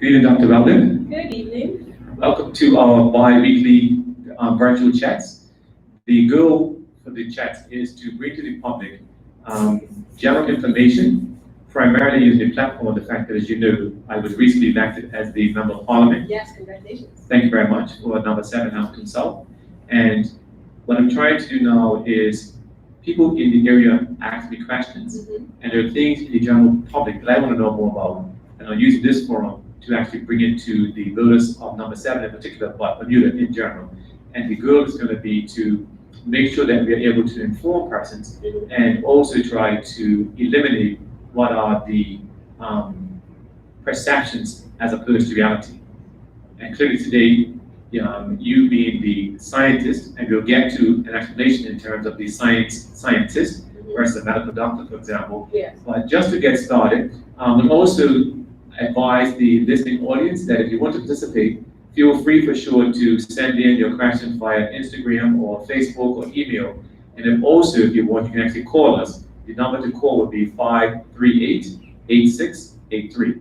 Good evening, Dr. Weldon. Good evening. Welcome to our bi-weekly virtual chats. The goal for the chats is to bring to the public general information, primarily using the platform of the fact that, as you know, I was recently elected as the Member of Parliament. Yes, congratulations. Thank you very much for number 7 House Consult. And what I'm trying to do now is people in the area ask me questions, and there are things in the general public that I want to know more about, and I'll use this forum to actually bring it to the voters of number 7 in particular, but Bermuda in general. And the goal is going to be to make sure that we are able to inform persons and also try to eliminate what are the perceptions as opposed to reality. And clearly today, you being the scientist, and we'll get to an explanation in terms of the scientist versus a medical doctor, for example. Yes. But just to get started, we'll also advise the listening audience that if you want to participate, feel free for sure to send in your questions via Instagram or Facebook or email. And then also, if you want, you can actually call us. The number to call would be 538-8683.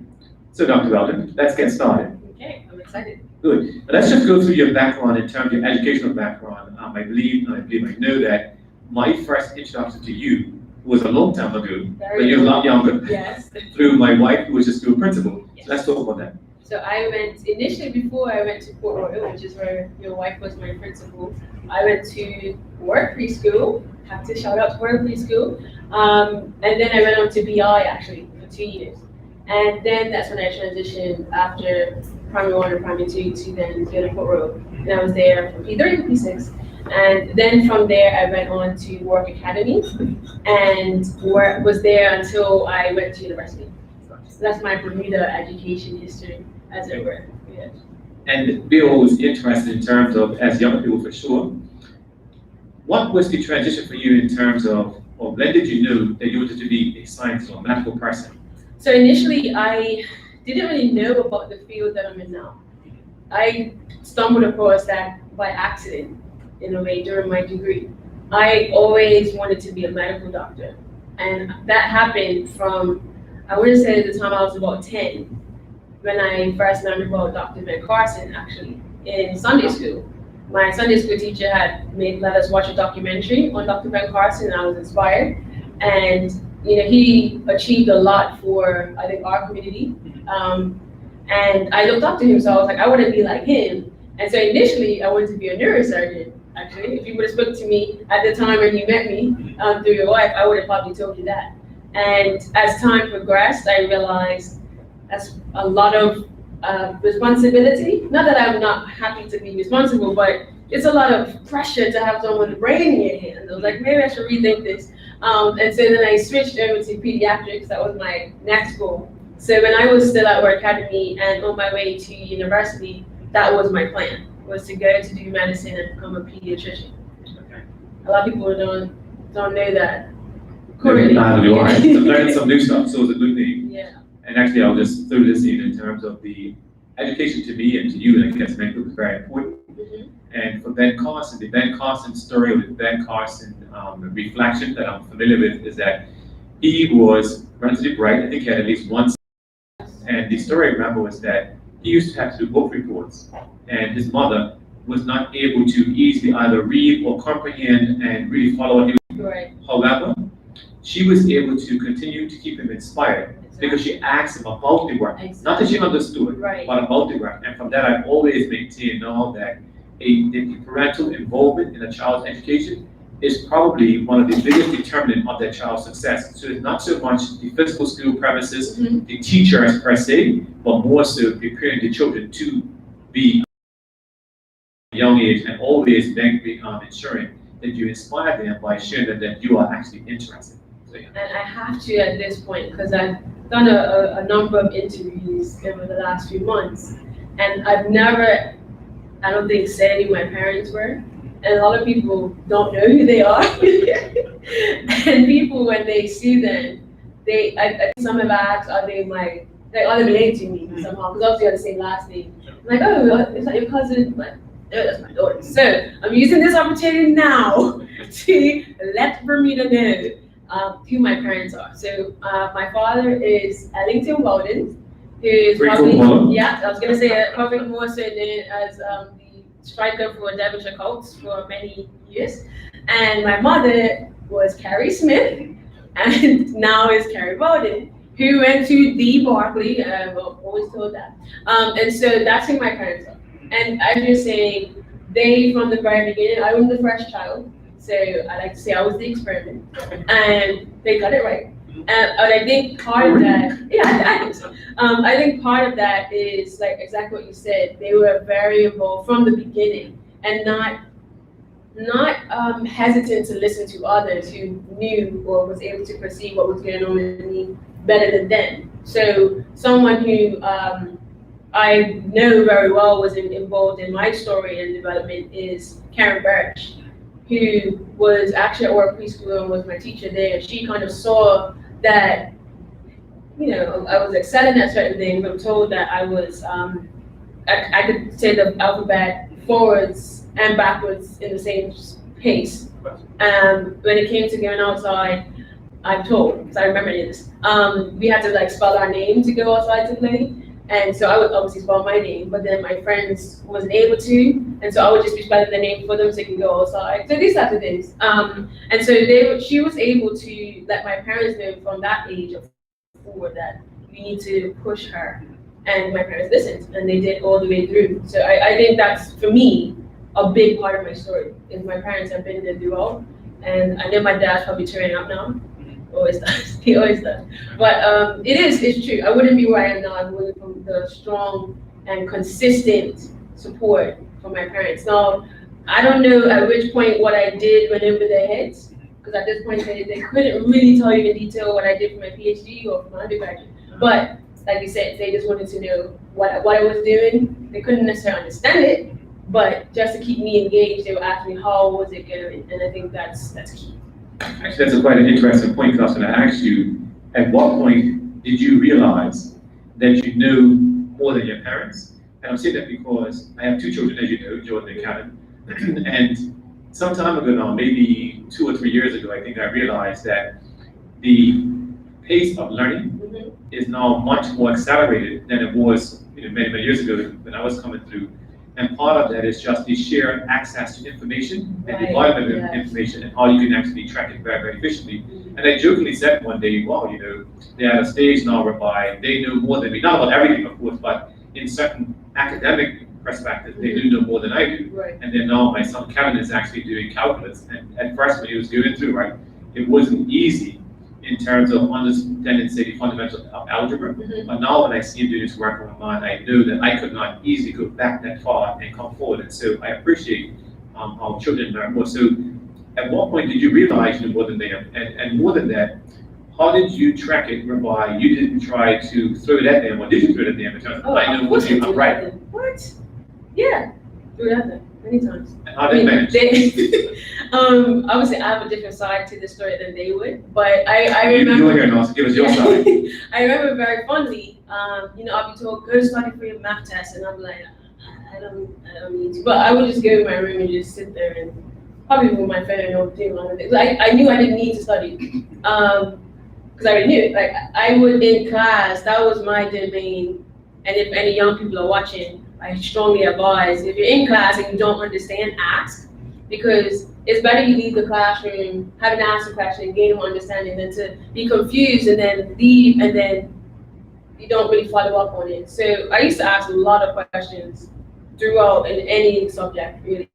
So, Dr. Weldon, let's get started. Okay, I'm excited. Good. Now, let's just go through your background in terms of your educational background. I believe I know that my first introduction to you was a long time ago, but you're a lot younger. Yes. Through my wife, who was a school principal. Yes. So let's talk about that. So I went, initially before I went to Port Royal, which is where your wife was my principal, I went to Ward Preschool, have to shout out to Ward Preschool, and then I went on to BI actually for 2 years. And then that's when I transitioned after primary 1 and primary 2 to then go to Port Royal. And I was there from P3 to P6. And then from there, I went on to Work Academy and was there until I went to university. So that's my Bermuda education history, as it were. Yeah. And we're always interested in terms of, as young people for sure, what was the transition for you in terms of when did you know that you wanted to be a scientist or a medical person? So initially, I didn't really know about the field that I'm in now. I stumbled across that by accident, in a way, during my degree. I always wanted to be a medical doctor. And that happened from, I wouldn't say at the time I was about 10, when I first learned about Dr. Ben Carson, actually, in Sunday school. My Sunday school teacher had let us watch a documentary on Dr. Ben Carson, and I was inspired. And he achieved a lot for, I think, our community. And I looked up to him, so I was like, I want to be like him. And so initially, I wanted to be a neurosurgeon. Actually, if you would have spoken to me at the time when you met me through your wife, I would have probably told you that. And as time progressed, I realized that's a lot of responsibility. Not that I'm not happy to be responsible, but it's a lot of pressure to have someone's brain in your hand. I was like, maybe I should rethink this. And so then I switched over to pediatrics. That was my next goal. So when I was still at Work Academy and on my way to university, that was my plan, was to go to do medicine and become a pediatrician. Okay. A lot of people don't know that. Learn some new stuff, so it's a good thing. Yeah. And actually, I'll just throw this in terms of the education to me and to you, and I guess many people is very important. And for Ben Carson, the Ben Carson story with Ben Carson reflection that I'm familiar with is that he was relatively bright. I think he had at least one. And the story I remember was that he used to have to do book reports, and his mother was not able to easily either read or comprehend and really follow what he was doing. Right. However, she was able to continue to keep him inspired because she asked him about the work. Exactly. Not that she understood, Right. but about the work. And from that, I've always maintained now that the parental involvement in a child's education is probably one of the biggest determinant of their child's success. So it's not so much the physical school premises, the teachers per se, but more so preparing the children to be at a young age and always ensuring that you inspire them by showing them that you are actually interested. So, yeah. And I have to at this point, because I've done a number of interviews over the last few months, and I've never, I don't think, said who my parents were. And a lot of people don't know who they are. And people, when they see them, some have asked, are they related to me somehow? Because obviously I have the same last name. I'm like, oh, is that your cousin? But no, that's my daughter. So I'm using this opportunity now to let Bermuda know who my parents are. So my father is Ellington Weldon, who is Great probably, footballer. yeah, I was gonna say probably more so known as the striker for Devonshire Colts for many years. And my mother was Carrie Smith, and now is Carrie Weldon, who went to the Barkley. I've always told that. And so that's who my parents are. And as you're saying, they from the very beginning, I was the first child, so I like to say I was the experiment, and they got it right. And I think part of that, yeah, I think so. I think part of that is like exactly what you said. They were very involved from the beginning, and not hesitant to listen to others who knew or was able to perceive what was going on with me better than them. So someone who I know very well was involved in my story and development is Karen Birch, who was actually at Work Preschool and was my teacher there. She kind of saw that, I was excelling at certain things. I'm told that I was, I could say the alphabet forwards and backwards in the same pace. When it came to going outside, I'm told, because I remember this, we had to like spell our name to go outside to play. And so I would obviously spell my name, but then my friends wasn't able to, and so I would just be spelling the name for them so they can go outside. So these types of things. And so she was able to let my parents know from that age of 4 that we need to push her. And my parents listened, and they did all the way through. So I think that's, for me, a big part of my story, is my parents have been there throughout. And I know my dad's probably tearing up now. Always does. He always does. But it's true. I wouldn't be where I am now if it wasn't from the strong and consistent support from my parents. Now, I don't know at which point what I did went over their heads, because at this point they couldn't really tell you in detail what I did for my PhD or for my undergraduate. But like you said, they just wanted to know what I was doing. They couldn't necessarily understand it, but just to keep me engaged, they would ask me how was it going, and I think that's key. Actually, that's quite an interesting point, because I was going to ask you, at what point did you realize that you knew more than your parents? And I'm saying that because I have 2 children, as you know, Jordan and Kevin, and some time ago now, maybe 2 or 3 years ago, I think I realized that the pace of learning is now much more accelerated than it was many years ago when I was coming through. And part of that is just the sheer access to information and the volume of information, and how you can actually track it very, very efficiently. And I jokingly said one day, wow, they're at a stage now whereby they know more than me, not about everything, of course, but in certain academic perspectives, they do know more than I do. Right. And then now my son Kevin is actually doing calculus. And at first when he was going through, right, it wasn't easy in terms of understanding, say, the fundamentals of algebra. But now when I see him doing his work on mine, I know that I could not easily go back that far and come forward. And so I appreciate how children learn more. So at what point did you realize you knew more than them? And more than that, how did you track it whereby you didn't try to throw it at them, or did you throw it at them in terms of, I know what I'm right? What? Yeah, threw it at them many times. And how did you manage? Obviously, I have a different side to the story than they would, but I remember. You're here now, so give us your side. I remember very fondly. I'll be told, go study for your math test, and I'm like, I don't need to. But I would just go in my room and just sit there and probably with my phone or doing other things. I knew I didn't need to study, because I already knew it. Like I would in class, that was my domain. And if any young people are watching, I strongly advise, if you're in class and you don't understand, ask, because it's better you leave the classroom having to ask a question and gain more understanding than to be confused and then leave and then you don't really follow up on it. So I used to ask a lot of questions throughout in any subject, really.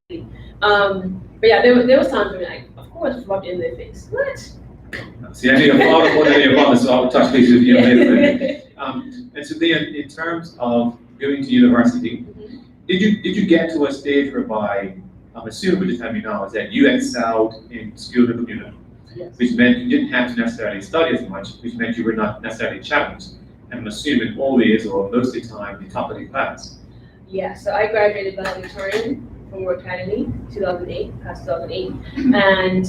But yeah, there was times when of course, rubbed in their face. What? See, I need a follow-up more than your father, so I'll touch base with you later. And so then, in terms of going to university, did you get to a stage whereby, I'm assuming with the time you know, is that you excelled in school and community, Yes. which meant you didn't have to necessarily study as much, which meant you were not necessarily challenged. And I'm assuming always or most of the time, the top of the class. Yeah, so I graduated valedictorian from War Academy, 2008, past 2008. And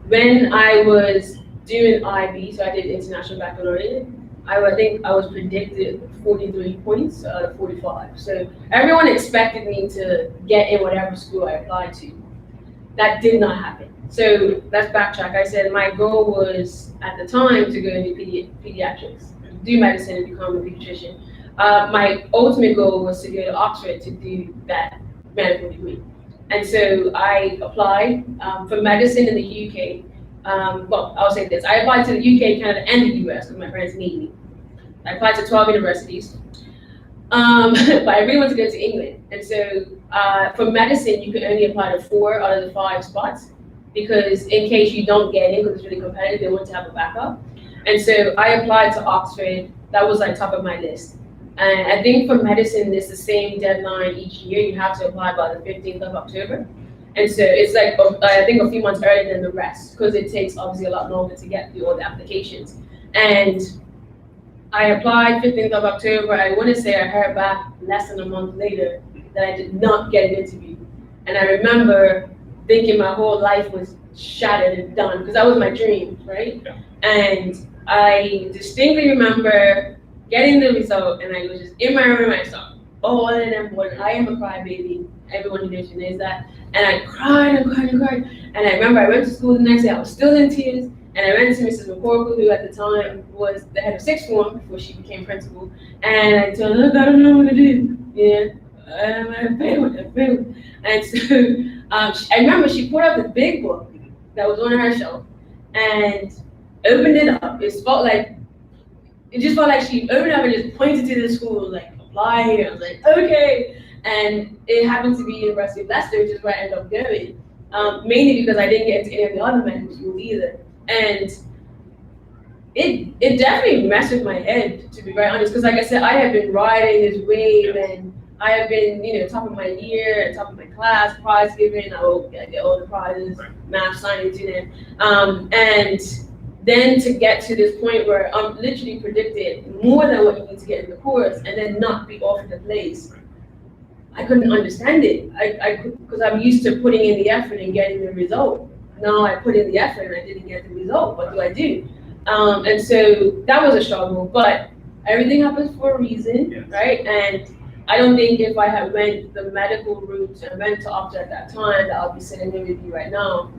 when I was doing IB, so I did International Baccalaureate, I think I was predicted 43 points out of 45. So everyone expected me to get in whatever school I applied to. That did not happen. So let's backtrack. I said my goal was at the time to go into pediatrics, do medicine and become a pediatrician. My ultimate goal was to go to Oxford to do that medical degree. And so I applied for medicine in the UK. Well, I'll say this. I applied to the UK, Canada, and the US because my parents need me. I applied to 12 universities. But I really want to go to England. And so for medicine, you can only apply to 4 out of the 5 spots because in case you don't get in, because it's really competitive, they want to have a backup. And so I applied to Oxford. That was like top of my list. And I think for medicine, it's the same deadline each year. You have to apply by the 15th of October. And so it's like, I think a few months earlier than the rest because it takes obviously a lot longer to get through all the applications. And I applied 15th of October. I want to say I heard back less than a month later that I did not get an interview. And I remember thinking my whole life was shattered and done because that was my dream, right? Yeah. And I distinctly remember getting the result and I was just in my room myself. Oh, and then I am a crybaby. Everyone who knows me knows that. And I cried and cried and cried. And I remember I went to school the next day. I was still in tears. And I went to Mrs. McCorkle, who at the time was the head of sixth form before she became principal. And I told her, look, I don't know what to do. Yeah, I failed. And so I remember she pulled out the big book that was on her shelf and opened it up. It just felt like she opened it up and just pointed to the school, like, apply here. I was like, okay. And it happened to be University of Leicester, which is where I ended up going, mainly because I didn't get into any of the other medical schools either. And it definitely messed with my head, to be very honest, because like I said, I have been riding this wave and I have been, top of my year, top of my class, prize giving, I get all the prizes, math, science, and then to get to this point where I'm literally predicted more than what you need to get in the course and then not be offered the place. I couldn't understand it. Because I'm used to putting in the effort and getting the result. Now I put in the effort and I didn't get the result. What do I do? And so that was a struggle, but everything happens for a reason, right? And I don't think if I had went the medical route and went to Oxford at that time, that I'll be sitting here with you right now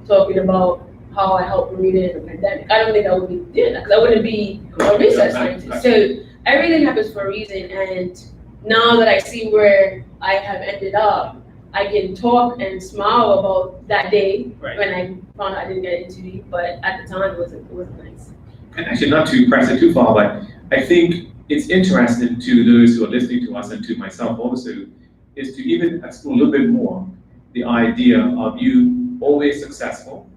talking about how I helped Bermuda in the pandemic. I don't think I would be doing that because I wouldn't be a research scientist. So everything happens for a reason. And now that I see where I have ended up, I can talk and smile about that day when I found out I didn't get an interview, but at the time it wasn't nice. And actually, not to press it too far, but I think it's interesting to those who are listening to us and to myself also, is to even explore a little bit more the idea of you always successful,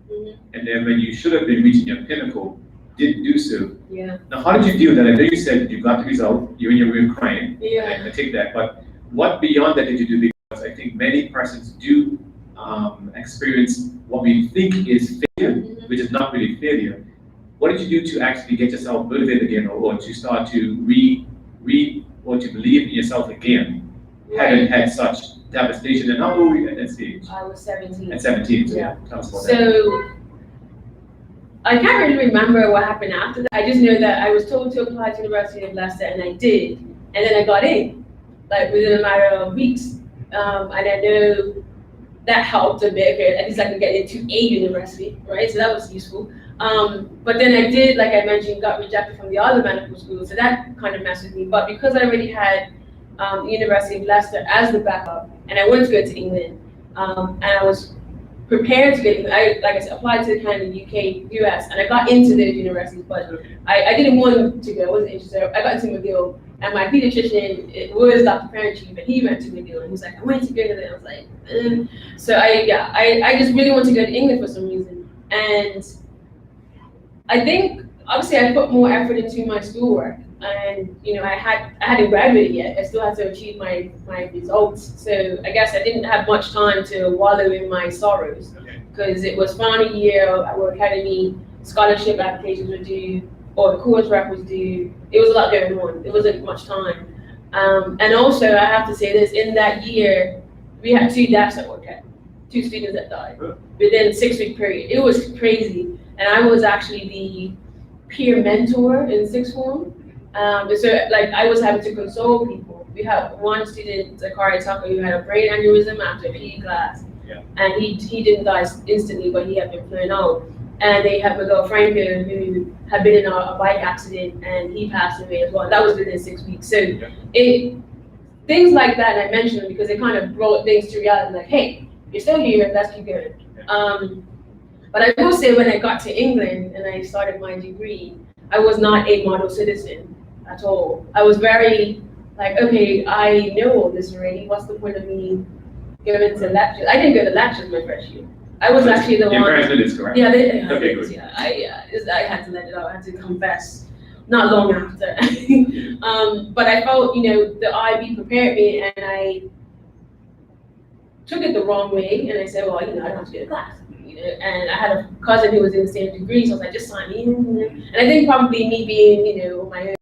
and then when you should have been reaching your pinnacle, didn't do so. Yeah. Now, how did you deal with that? I know you said you got the result, you're in your room crying. Yeah. I take that, but what beyond that did you do? Because I think many persons do experience what we think is failure, which is not really failure. What did you do to actually get yourself motivated again, or to start to or to believe in yourself again, having had such devastation? And how old were you at that stage? I was 17. At 17, so yeah. Tell us about that. So I can't really remember what happened after that. I just know that I was told to apply to the University of Leicester, and I did. And then I got in, like within a matter of weeks. And I know that helped a bit. At least I could get into a university, right? So that was useful. But then I did, like I mentioned, got rejected from the other medical school, so that kind of messed with me. But because I already had the University of Leicester as the backup, and I wanted to go to England, and I was prepared to get, like I said, applied to Canada, UK, US, and I got into those universities, but I didn't want to go, I wasn't interested. I got into McGill, and my pediatrician, it was Dr. Parent-Chief, and he went to McGill, and he was like, I went to go to there. I was like, So I just really wanted to go to England for some reason. And I think, obviously, I put more effort into my schoolwork, and I hadn't graduated yet. I still had to achieve my results. So I guess I didn't have much time to wallow in my sorrows, because it was final year our academy, scholarship applications were due, or the course rep was due. It was a lot going on. There wasn't much time. And also, I have to say this, in that year, we had 2 deaths at WorkCat, 2 students that died within a 6-week period. It was crazy. And I was actually the peer mentor in sixth form. So I was having to console people. We had one student, Carika, who had a brain aneurysm after a PE class. Yeah. And he didn't die instantly, but he had been flown out. And they had my girl Franco, who had been in a bike accident, and he passed away as well. That was within 6 weeks. So things like that, I mentioned them because they kind of brought things to reality, like, hey, you're still here, let's keep going. But I will say when I got to England and I started my degree, I was not a model citizen at all. I was very like, okay, I know all this already. What's the point of me going to lectures? I didn't go to lectures my first year. I was actually the one. Your parents did this, correct? Yeah, they Okay, good. yeah, I had to let it out. I had to confess. Not long after. But I felt, the IB prepared me, and I took it the wrong way, and I said, well, I don't have to go to class. And I had a cousin who was in the same degree, so I was like, just sign me in. And I think probably me being, my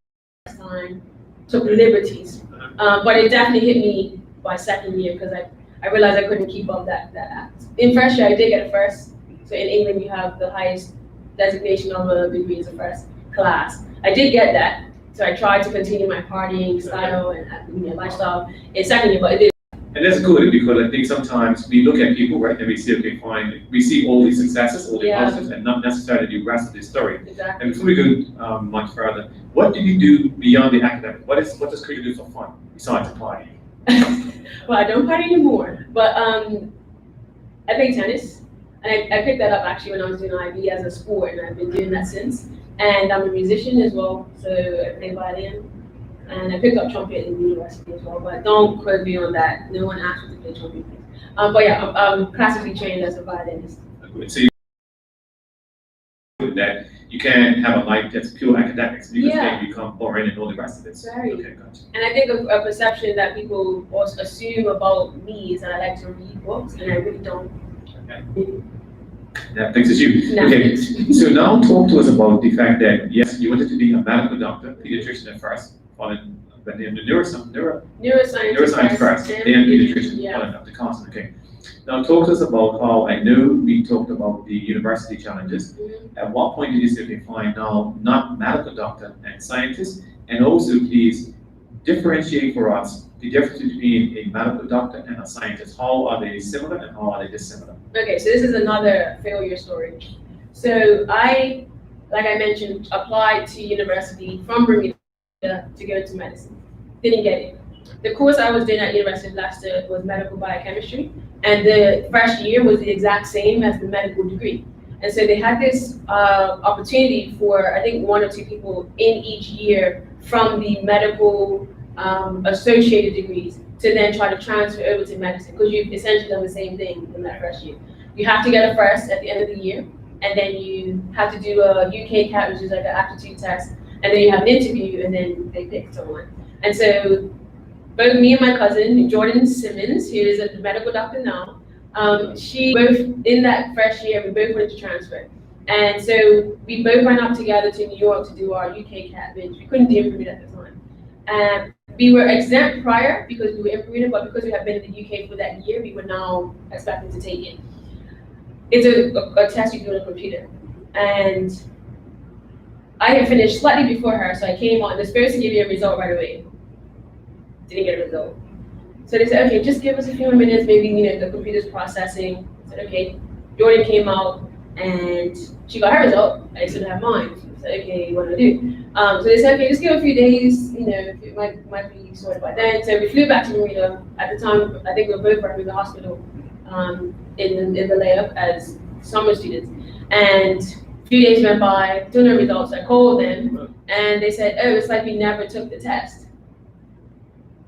own time, took liberties. But it definitely hit me by second year, because I realized I couldn't keep up that act. In first year, I did get a first. So in England, you have the highest designation of a degree as a first class. I did get that, so I tried to continue my partying style and lifestyle in second year, but it didn't. And that's good, because I think sometimes we look at people, right, and we say, okay, fine, we see all the successes, all the positives, and not necessarily the rest of the story. Exactly. And before we go much further, what do you do beyond the academic? What does Carika do for fun besides partying? Well, I don't party anymore, but I play tennis, and I picked that up actually when I was doing IB as a sport, and I've been doing that since. And I'm a musician as well, so I play violin. And I picked up trumpet in university as well, but don't quote me on that. No one asked me to play trumpet. But yeah, I'm classically trained as a violinist. So that you can't have a life that's pure academics, because then you become boring and all the rest of it. Right. Okay, gotcha. And I think a perception that people also assume about me is that I like to read books, and I really don't. Okay. Yeah, thanks to you. No. Okay, so now talk to us about the fact that, yes, you wanted to be a medical doctor, pediatrician at first, following the neuroscience first, then pediatrician, following up the constant. Okay. Now talk to us about how, I know we talked about the university challenges. At what point did you say, okay, fine, now not medical doctor and scientist, and also please differentiate for us the difference between a medical doctor and a scientist. How are they similar and how are they dissimilar? Okay, so this is another failure story. So I, like I mentioned, applied to university from Bermuda to go into medicine. Didn't get it. The course I was doing at University of Leicester was medical biochemistry, and the first year was the exact same as the medical degree. And so they had this opportunity for, I think, 1 or 2 people in each year from the medical associated degrees to then try to transfer over to medicine, because you've essentially done the same thing in that first year. You have to get a first at the end of the year, and then you have to do a UK CAT, which is like an aptitude test, and then you have an interview, and then they pick someone. And so both me and my cousin, Jordan Simmons, who is a medical doctor now, she both, in that first year, we both wanted to transfer. And so we both went up together to New York to do our UK CAT, which we couldn't do in Bermuda at the time. And we were exempt prior because we were in Bermuda, but because we had been in the UK for that year, we were now expected to take it. It's a test you do on a computer. And I had finished slightly before her, so I came on. They're supposed to give you a result right away. Didn't get a result. So they said, okay, just give us a few more minutes, maybe the computer's processing. I said, okay. Jordan came out and she got her result. I still have mine. I said, okay, what do I do? So they said, okay, just give it a few days, it might be sorted by then. So we flew back to Bermuda. At the time, I think we were both working in the hospital in the layup as summer students. And a few days went by, still no results. I called them and they said, oh, it's like we never took the test.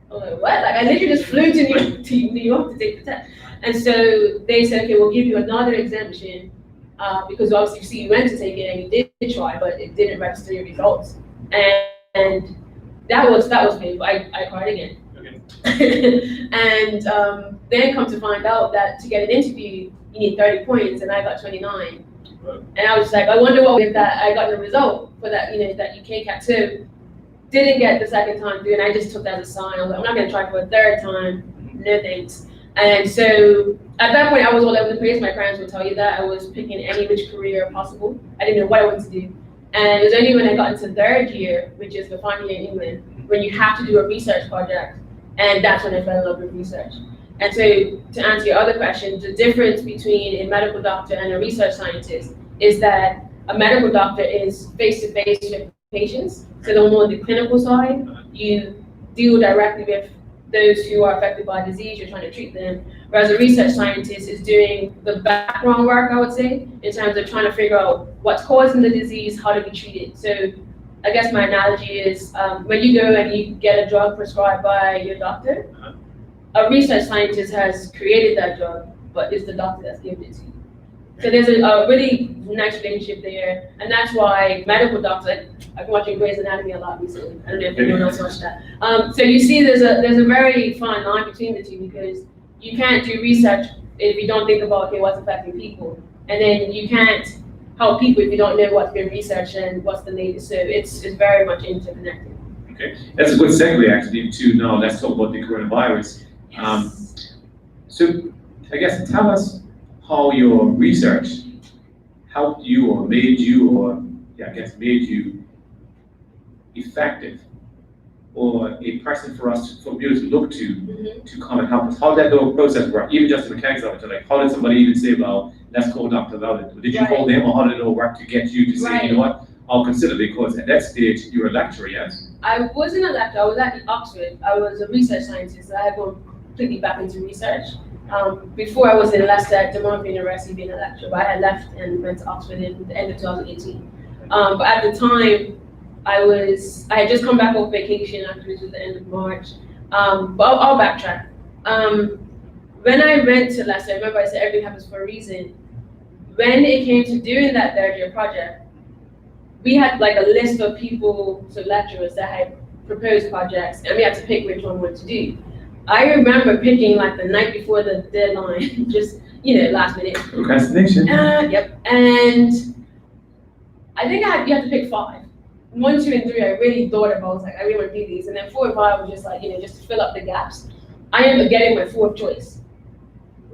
I was like, what? Like, I literally just flew to New York to take the test. And so they said, okay, we'll give you another exemption because obviously you went to take it and you did try, but it didn't register your results. And that was painful. I cried again. Okay. And then come to find out that to get an interview, you need 30 points, and I got 29. Right. And I was just like, I wonder what if that I got the result for that, that UK CAT 2. Didn't get the second time through, and I just took that as a sign. I was like, I'm not going to try for a third time. No thanks. And so at that point, I was all over the place. My parents would tell you that. I was picking any which career possible. I didn't know what I wanted to do. And it was only when I got into third year, which is the final year in England, when you have to do a research project. And that's when I fell in love with research. And so to answer your other question, the difference between a medical doctor and a research scientist is that a medical doctor is face-to-face with patients. So they're more on the clinical side. You deal directly with those who are affected by disease, you're trying to treat them. Whereas a research scientist is doing the background work, I would say, in terms of trying to figure out what's causing the disease, how to be treated. So I guess my analogy is when you go and you get a drug prescribed by your doctor, a research scientist has created that drug, but it's the doctor that's giving it to you. So there's a really nice relationship there, and that's why medical doctors, I've been watching Grey's Anatomy a lot recently. I don't know if anyone else watched that. So you see there's a very fine line between the two, because you can't do research if you don't think about, okay, what's affecting people. And then you can't help people if you don't know what's been researched and what's the latest. So it's very much interconnected. Okay, that's a good segue actually to now let's talk about the coronavirus. Yes. So I guess tell us how your research helped you or made you, or yeah, I guess made you effective, or a person for us, for viewers to look to come and help us. How did that whole process work? Even just the mechanics of it, like how did somebody even say, well, let's call Dr. Weldon? Did you call them, or how did it all work to get you to say, you know what, I'll consider, because at that stage you're a lecturer, yes? I wasn't a lecturer, I was at Oxford. I was a research scientist. I had gone completely back into research. Before I was in Leicester at Montfort University being a lecturer, but I had left and went to Oxford in the end of 2018. But at the time, I had just come back off vacation, actually, it was the end of March. But I'll backtrack. When I went to Leicester, I remember I said everything happens for a reason. When it came to doing that third year project, we had like a list of people, so lecturers that had proposed projects, and we had to pick which one we wanted to do. I remember picking like the night before the deadline, just, last minute. Procrastination. Yep. And I think you had to pick 5. 1, 2, and 3, I really thought about. I was like, I really want to do these. And then 4 and 5 was just like, just to fill up the gaps. I ended up getting my 4th choice.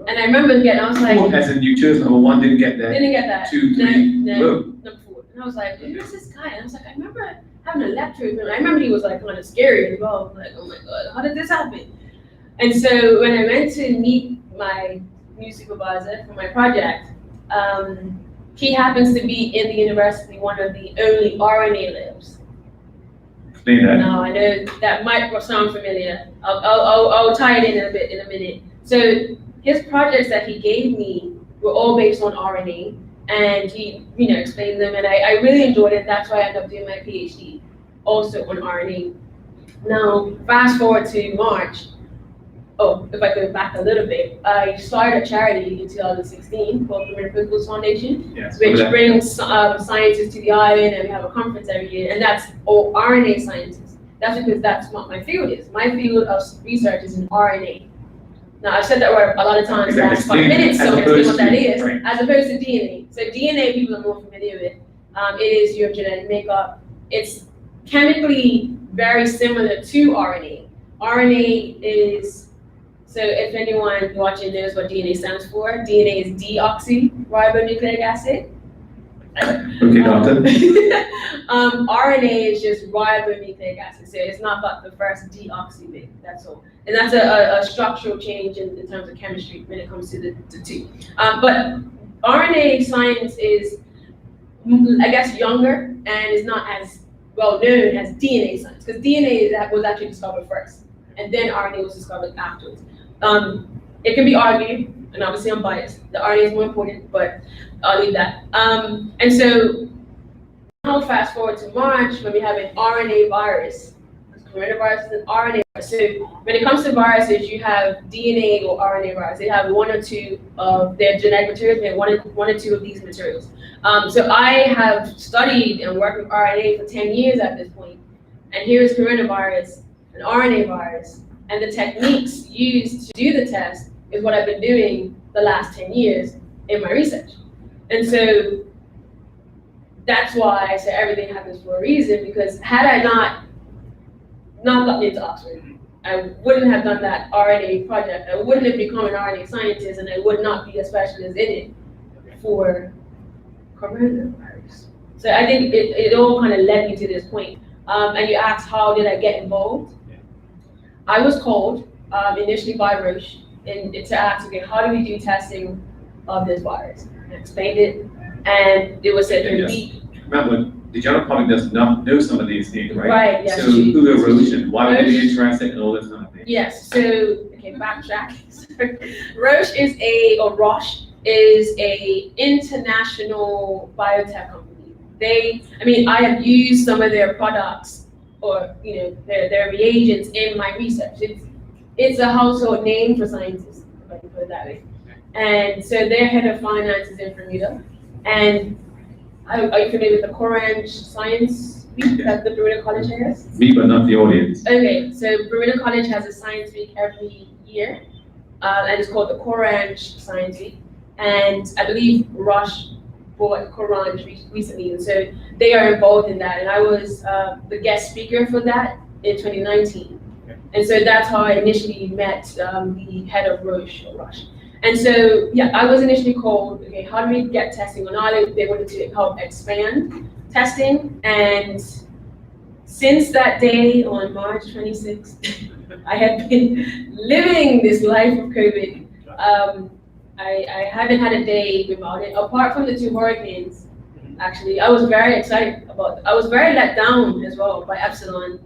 And I remember I was like, 4 as in you chose number 1, didn't get that. Didn't get that. 2, 3, no, number 4. And I was like, who's this guy? And I was like, I remember having a lecture with him. I remember he was like kind of scary as well. Like, oh my God, how did this happen? And so when I went to meet my new supervisor for my project, he happens to be in the university, one of the only RNA labs. Explain that. Now I know that might sound familiar. I'll tie it in a minute. So his projects that he gave me were all based on RNA, and he explained them, and I really enjoyed it. That's why I ended up doing my PhD also on RNA. Now fast forward to March. Oh, if I go back a little bit, I started a charity in 2016 called the Principles Foundation, which brings scientists to the island, and we have a conference every year, and that's all RNA scientists. That's because that's what my field is. My field of research is in RNA. Now, I've said that word a lot of times in the last 5 minutes, so explain what that is, as opposed to DNA. So DNA, people are more familiar with. It is your genetic makeup. It's chemically very similar to RNA. RNA is, so if anyone watching knows what DNA stands for, DNA is deoxyribonucleic acid. Okay, doctor. RNA is just ribonucleic acid, so it's not got the first deoxy bit, that's all. And that's a structural change in terms of chemistry when it comes to the two. But RNA science is, I guess, younger and is not as well known as DNA science, because DNA was actually discovered first, and then RNA was discovered afterwards. It can be argued, and obviously I'm biased, the RNA is more important, but I'll leave that. And so now fast forward to March, when we have an RNA virus. Coronavirus is an RNA virus. So when it comes to viruses, you have DNA or RNA virus. They have 1 or 2 of their genetic materials, they have one or two of these materials. So I have studied and worked with RNA for 10 years at this point, and here is coronavirus, an RNA virus. And the techniques used to do the test is what I've been doing the last 10 years in my research. And so that's why I say everything happens for a reason, because had I not gotten into Oxford, I wouldn't have done that RNA project. I wouldn't have become an RNA scientist, and I would not be a specialist in it for coronavirus. So I think it all kind of led me to this point. And you asked, how did I get involved? I was called initially by Roche. and to ask, okay, how do we do testing of this virus? I explained it, and it was said, Yes. Remember, the general public does not know some of these things, right? Right, yes. So who are Roche and why would they be interested and all this kind of thing? Yes, so, okay, backtrack. Roche is a international biotech company. I have used some of their products or, their reagents in my research. It's a household name for scientists, if I can put it that way. And so their head of finance is in Bermuda. And are you familiar with the Corange Science Week that the Bermuda College has? Me, but not the audience. Okay, so Bermuda College has a science week every year, and it's called the Corange Science Week. And I believe Roche bought Corange recently, and so they are involved in that. And I was the guest speaker for that in 2019. Okay. And so that's how I initially met the head of Roche. And so, yeah, I was initially called, okay, how do we get testing on Ireland? They wanted to help expand testing. And since that day on March 26th, I have been living this life of COVID. I haven't had a day without it, apart from the 2 hurricanes, actually. I was very excited about it. I was very let down as well by Epsilon.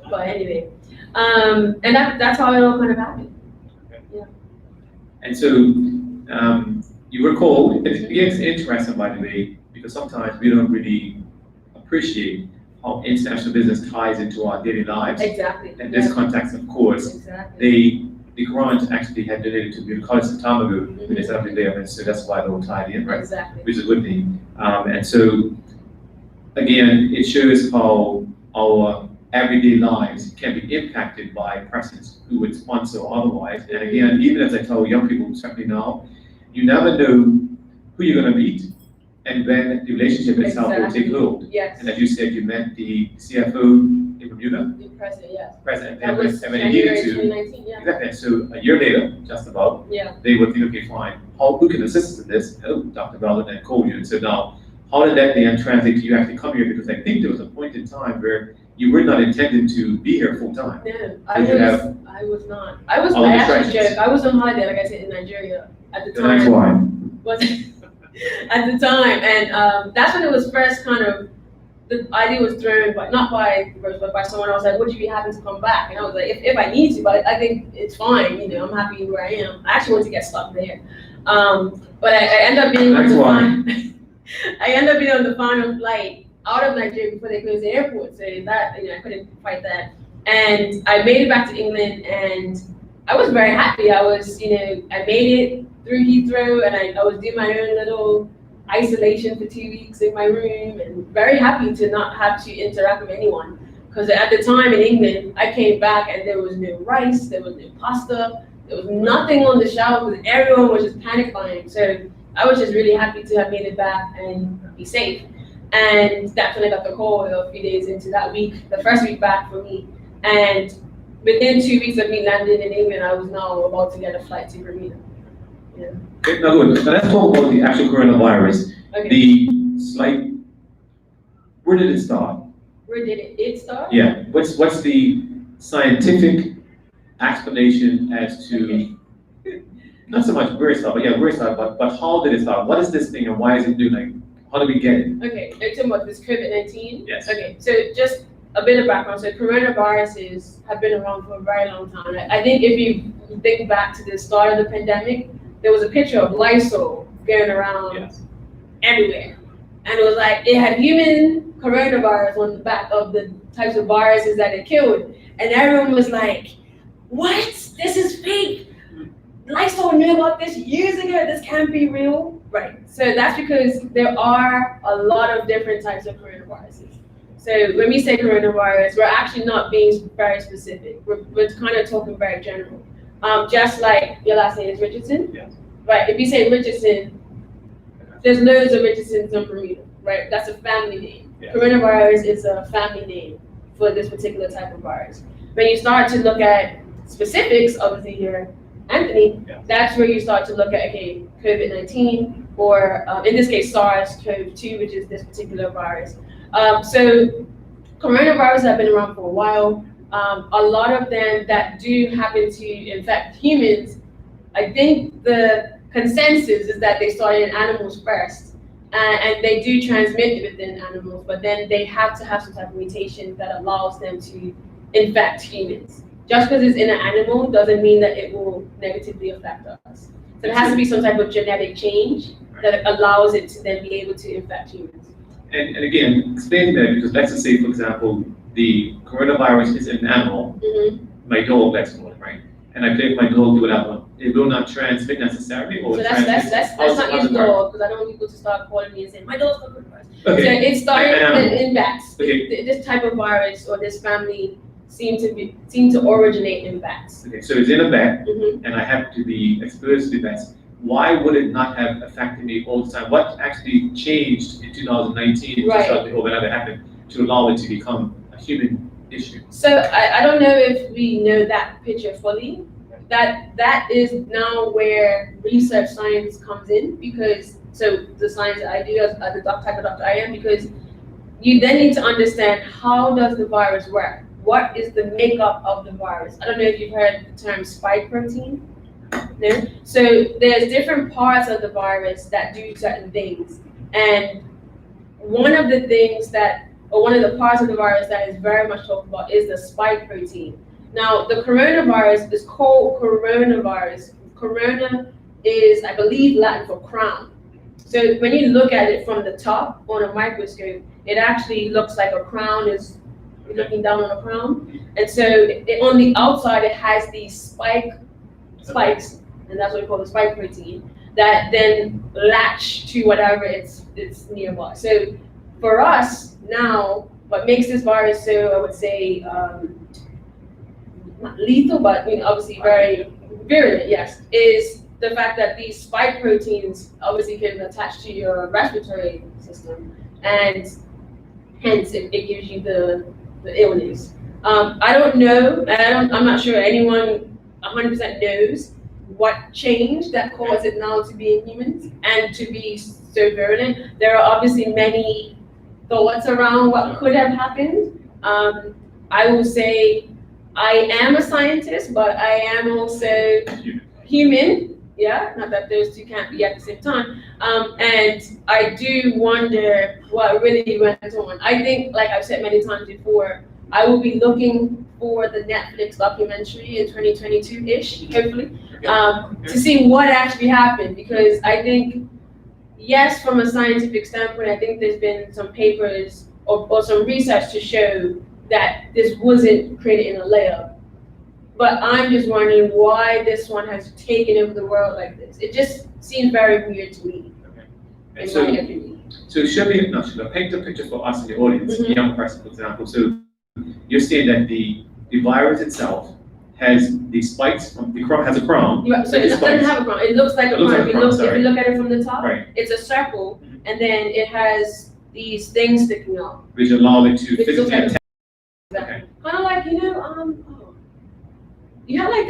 But anyway, and that's how it all kind of happened. And so you were called, it's interesting, by the way, because sometimes we don't really appreciate how international business ties into our daily lives. Exactly. In this context, of course, the grant actually had donated to Bermuda College some time ago when they set up the day, and so that's why they all tied in, right? Exactly. Which is a good thing. And so, again, it shows how our everyday lives can be impacted by persons who would sponsor otherwise. And again, even as I tell young people, certainly now, you never know who you're going to meet and when the relationship itself will take hold. Yes. And as you said, you met the CFO in Bermuda. The president, yes. President, That was and when they needed to. 2019, yeah. Exactly. So a year later, just about, they would think, okay, fine, who can assist us in this? Oh, Dr. Weldon and called you. And so now, how did that then translate to you actually come here? Because I think there was a point in time where you were not intended to be here full time. No, I was not. I actually joke. I was on holiday, like I said, in Nigeria at the time. That's why. At the time, and that's when it was first kind of, the idea was thrown, but not by Rose, but by someone else. Like, would you be happy to come back? And I was like, if I need to, but I think it's fine. I'm happy where I am. I actually want to get stuck there, but I end up being on the I end up being on the final flight out of Nigeria before they closed the airport. So that, I couldn't fight that. And I made it back to England, and I was very happy. I was, I made it through Heathrow, and I was doing my own little isolation for 2 weeks in my room, and very happy to not have to interact with anyone. Because at the time in England, I came back and there was no rice, there was no pasta, there was nothing on the shelf, because everyone was just panic buying. So I was just really happy to have made it back and be safe. And that's when I got the call a few days into that week, the first week back for me. And within 2 weeks of me landing in England, I was now about to get a flight to Bermuda. Yeah. Okay, now good. Now let's talk about the actual coronavirus. Okay. The slight, where did it start? Where did it start? Yeah. What's the scientific explanation as to, not so much where it started, but yeah, where it started, but how did it start? What is this thing and why is it doing, like, how do we get it? Okay, you're talking about this COVID-19? Yes. Okay, so just a bit of background. So coronaviruses have been around for a very long time. I think if you think back to the start of the pandemic, there was a picture of Lysol going around everywhere. And it was like, it had human coronavirus on the back of the types of viruses that it killed. And everyone was like, what? This is fake. Lysol knew about this years ago. This can't be real. Right. So that's because there are a lot of different types of coronaviruses. So when we say coronavirus, we're actually not being very specific. We're kind of talking very general. Just like your last name is Richardson. Yes. Right. If you say Richardson, there's loads of Richardsons in Bermuda. Right. That's a family name. Yes. Coronavirus is a family name for this particular type of virus. When you start to look at specifics, obviously here, Anthony, that's where you start to look at, okay, COVID-19, or in this case, SARS-CoV-2, which is this particular virus. So coronaviruses have been around for a while. A lot of them that do happen to infect humans I think the consensus is that they started in animals first, and they do transmit within animals, but then they have to have some type of mutation that allows them to infect humans. Just because it's in an animal doesn't mean that it will negatively affect us. So there has to be some type of genetic change that allows it to then be able to infect humans. And again, explain that, because let's just say, for example, the coronavirus is in an animal, my dog, let's call it, right? And I play with my dog, do whatever. It will not transmit necessarily, or So transmit. let's not use dog, because I don't want people to start calling me and saying, my dog's got coronavirus. Okay. So it started in bats. Okay. This type of virus or this family seem to originate in bats. Okay, so it's in a bat, and I have to be exposed to the bats. Why would it not have affected me all the time? What actually changed in 2019, or whenever it happened, to allow it to become a human issue? So I don't know if we know that picture fully. That is now where research science comes in, because so the science that I do as the type of doctor I am, because you then need to understand, how does the virus work? What is the makeup of the virus? I don't know if you've heard the term spike protein. No? So there's different parts of the virus that do certain things. And one of the things one of the parts of the virus that is very much talked about is the spike protein. Now, the coronavirus is called coronavirus. Corona is, I believe, Latin for crown. So when you look at it from the top on a microscope, it actually looks like a crown is looking down on a crown. And so on the outside, it has these spikes, and that's what we call the spike protein, that then latch to whatever it's nearby. So for us now, what makes this virus so, I would say, not lethal, but obviously very virulent, yes, is the fact that these spike proteins obviously can attach to your respiratory system, and hence it gives you the illness. I don't know, and I'm not sure anyone 100% knows what changed that caused it now to be in humans and to be so virulent. There are obviously many thoughts around what could have happened. I will say I am a scientist, but I am also human. Yeah, not that those two can't be at the same time. And I do wonder what really went on. I think, like I've said many times before, I will be looking for the Netflix documentary in 2022-ish, hopefully, to see what actually happened. Because I think, yes, from a scientific standpoint, I think there's been some papers or some research to show that this wasn't created in a lab. But I'm just wondering why this one has taken over the world like this. It just seems very weird to me. Okay. And so paint the picture for us in the audience, a young person, for example. So you're saying that the virus itself has the spikes, the crown has a crown. So it doesn't have a crown. It looks like a crown. If you look at it from the top, it's a circle, and then it has these things sticking out. Which allow it to physically attack. Okay. Kind of like, you have like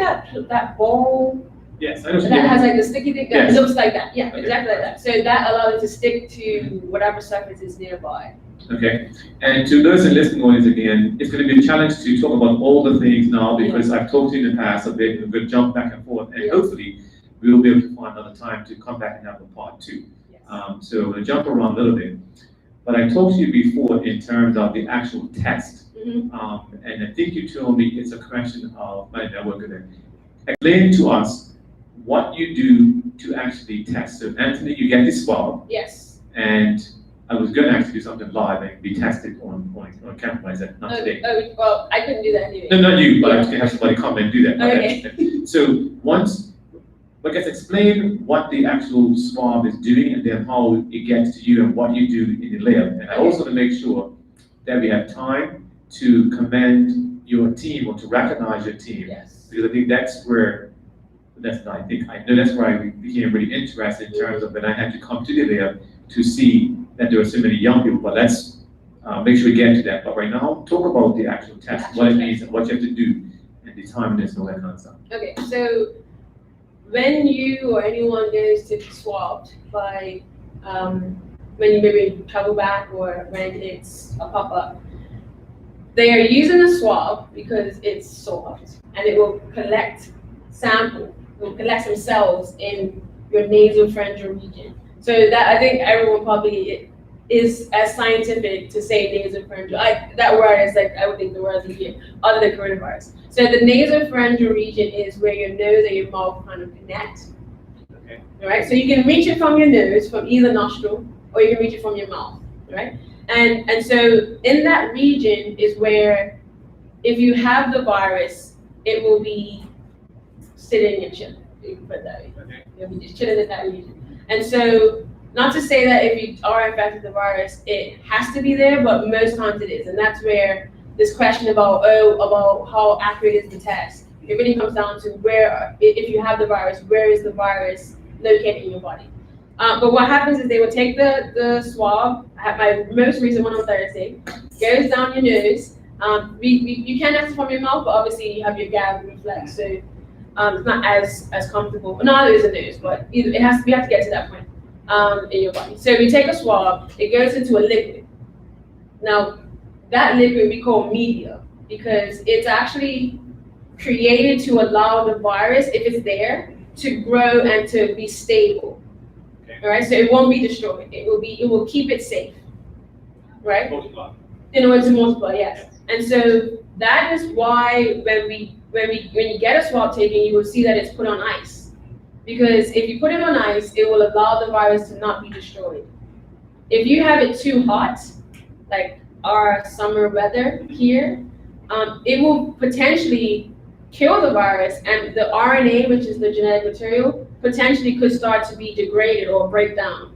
that ball. Yes, I know. That has like the sticky thing. Yes. It looks like that. Yeah, exactly like that. So that allows it to stick to whatever surface is nearby. Okay, and to those in listening audience again, it's going to be a challenge to talk about all the things now, because I've talked to you in the past a bit, and we'll jump back and forth, and hopefully we will be able to find another time to come back and have a part two. Yes. So I'm going to jump around a little bit, but I talked to you before in terms of the actual test. And I think you told me it's a question of my network. Explain to us what you do to actually test. So Anthony, you get this swab. Yes. And I was going to actually do something live and be tested on camera. I said, not today. Oh, well, I couldn't do that anyway. No, not you, but I was going to have somebody come and do that. Okay. So explain what the actual swab is doing, and then how it gets to you and what you do in the lab. And I also want to make sure that we have time to commend your team or to recognize your team. Yes. Because I think that's where I know that's where I became really interested in terms of when I had to come to the lab to see that there were so many young people. But let's make sure we get to that. But right now, talk about the actual test, what it means and what you have to do, and the timeliness and all that kind of stuff. Okay, so when you or anyone goes to be swabbed by, when you maybe travel back or when it's a pop-up, they are using a swab because it's soft and it will collect sample will collect some cells in your nasopharyngeal region. So that, I think everyone probably is as scientific to say nasopharyngeal. That word is like, I would think the word of the year, other than coronavirus. So the nasopharyngeal region is where your nose and your mouth kind of connect. Okay. All right, so you can reach it from your nose, from either nostril, or you can reach it from your mouth, right? And so in that region is where, if you have the virus, it will be sitting and chilling. You can put it that way. Okay. It'll be just chilling in that region. And so, not to say that if you are infected with the virus, it has to be there, but most times it is. And that's where this question about how accurate is the test, it really comes down to where, if you have the virus, where is the virus located in your body? But what happens is they will take the swab. I had my most recent one on Thursday. Goes down your nose. You can access from your mouth, but obviously you have your gag reflex, so it's not as comfortable. Not always the nose, but we have to get to that point in your body. So we take a swab. It goes into a liquid. Now that liquid we call media because it's actually created to allow the virus, if it's there, to grow and to be stable. All right, so it won't be destroyed. It will keep it safe, right? Multiply. In order to multiply, yes. And so that is why when you get a swab taken, you will see that it's put on ice, because if you put it on ice, it will allow the virus to not be destroyed. If you have it too hot, like our summer weather here, it will potentially kill the virus, and the RNA, which is the genetic material, potentially could start to be degraded or break down.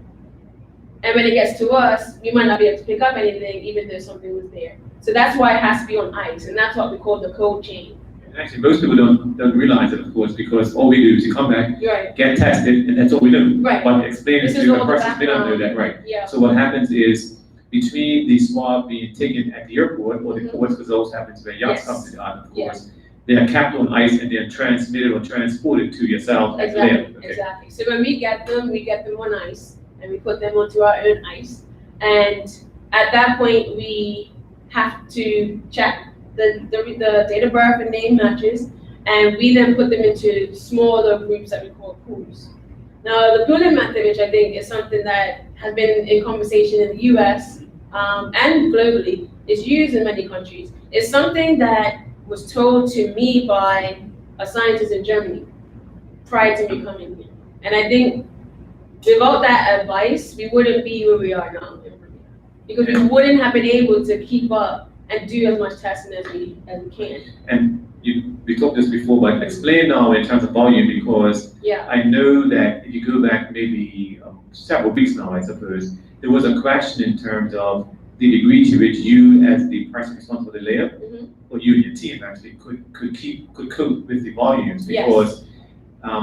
And when it gets to us, we might not be able to pick up anything, even though something was there. So that's why it has to be on ice, and that's what we call the cold chain. Actually, most people don't realize it, of course, because all we do is you come back, Right. get tested, and that's all we do. Right. But explain it This is to a all the person, they don't know background. that, right? Yeah. So what happens is, between the swab being taken at the airport, or the Mhm. ports, because those happen to be yachts Yes. come to the island, of Yeah. course, they are capped on ice and then transmitted or transported to yourself at the Exactly. lab. Okay. Exactly. So when we get them on ice, and we put them onto our own ice. And at that point, we have to check the date of birth and name matches, and we then put them into smaller groups that we call pools. Now, the pooling method, which I think is something that has been in conversation in the US and globally, is used in many countries. It's something that was told to me by a scientist in Germany prior to me coming here. And I think without that advice, we wouldn't be where we are now, because we wouldn't have been able to keep up and do as much testing as we can. And we talked this before, but explain now in terms of volume, because Yeah. I know that if you go back maybe several weeks now, I suppose, there was a question in terms of the degree to which you, as the person responsible for the lab, Mm-hmm. or you and your team actually could cope with the volumes, Yes. because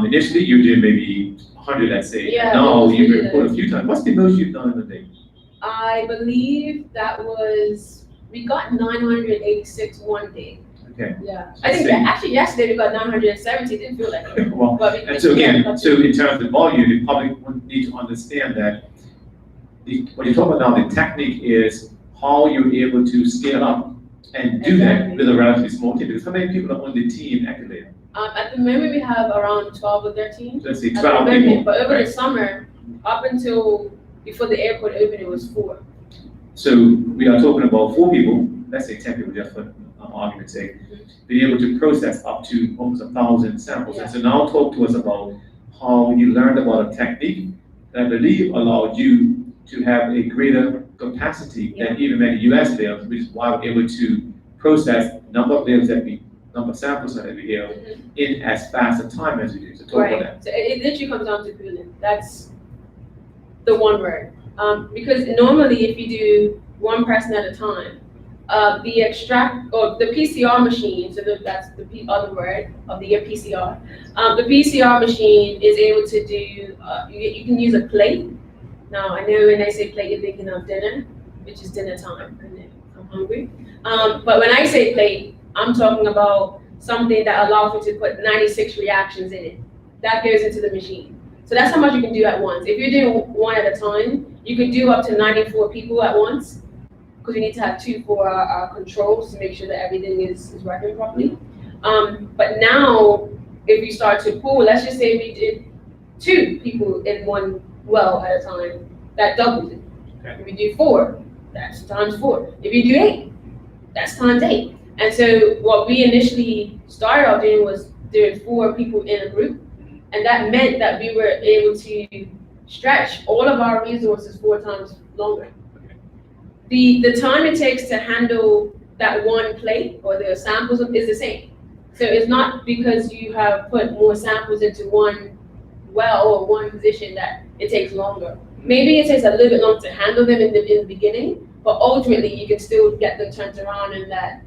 initially you did maybe 100, let's say, Yeah, and now we you've did reported a few times. What's the most you've done in a day? I believe that was, we got 986 one day. Okay. Yeah. I think that actually yesterday we got 970, didn't feel like it. Well, But and so again, so in terms of the volume, the public would need to understand that what you're talking about now, the technique is how you're able to scale up and do that Exactly. with a relatively small team. Because how many people are on the team activated? At the moment, we have around 12 or 13. Let's say At the 12 moment, people. but over right? the summer, up until before the airport opened, it was 4. So we are talking about 4 people, let's say 10 people, just for argument's sake, being able to process up to almost 1,000 samples. And so now talk to us about how you learned about a technique that I believe allowed you to have a greater capacity than even many US labs, which is why we're able to process number of samples that we have in as fast a time as we do. So talk about that. So it literally comes down to cooling. That's the one word. Because normally, if you do one person at a time, the PCR machine, so that's the other word of the PCR. The PCR machine is able to do, you can use a plate. Now, I know when I say plate, you're thinking of dinner, which is dinner time, and I'm hungry. But when I say plate, I'm talking about something that allows you to put 96 reactions in it. That goes into the machine. So that's how much you can do at once. If you're doing one at a time, you can do up to 94 people at once, because we need to have 2 for our controls to make sure that everything is working properly. But now if you start to pool, let's just say we did 2 people in one well at a time, that doubles it. Okay. If you do 4, that's times 4. If you do 8, that's times 8. And so what we initially started out doing was doing 4 people in a group, and that meant that we were able to stretch all of our resources 4 times longer. The time it takes to handle that one plate or the samples is the same. So it's not because you have put more samples into one well or one position that it takes longer. Maybe it takes a little bit longer to handle them in the beginning, but ultimately you can still get them turned around in that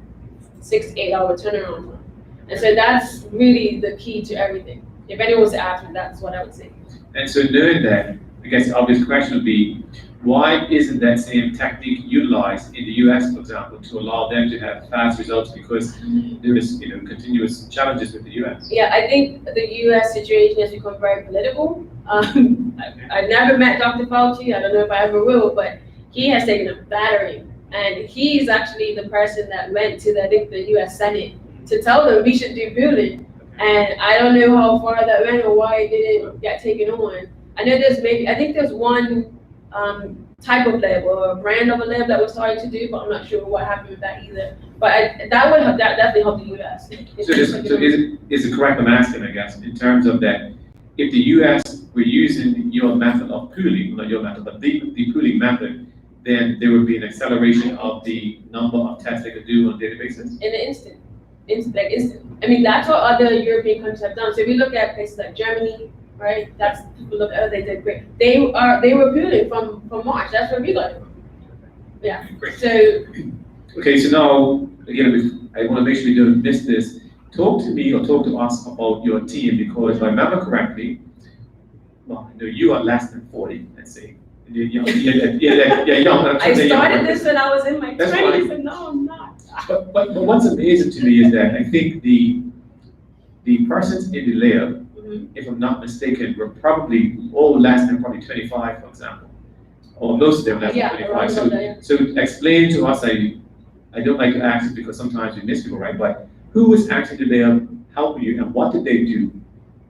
6 to 8 hour turnaround time. And so that's really the key to everything. If anyone was to ask me, that's what I would say. And so knowing that, I guess the obvious question would be, why isn't that same technique utilized in the US, for example, to allow them to have fast results? Because there is, continuous challenges with the US. Yeah, I think the US situation has become very political. I've never met Dr. Fauci. I don't know if I ever will, but he has taken a battering, and he's actually the person that went to the US Senate to tell them we should do building. And I don't know how far that went or why it didn't get taken on. I know I think there's one type of lab or a brand of a lab that was started to do, but I'm not sure what happened with that either. But that definitely help the US. So is it correct I'm asking, I guess, in terms of that, if the US were using your method of pooling, not your method, but the pooling method, then there would be an acceleration of the number of tests they could do on a daily basis? In an instant. I mean, that's what other European countries have done. So if we look at places like Germany, right? That's people look at, they did great. They were pooling from March. That's where we got it from. Yeah. Great. So okay, so now again, I want to make sure we don't miss this. Talk to me or talk to us about your team, because if I remember correctly, well, you are less than 40, let's say. You're young. I started this when I was in my 20s, and no, I'm not. But what's amazing to me is that I think the persons in the lab, if I'm not mistaken, were probably all less than probably 25, for example, or most of them less than 25. So explain to us. I don't like to ask it because sometimes we miss people, right? But who was actually there helping you, and what did they do,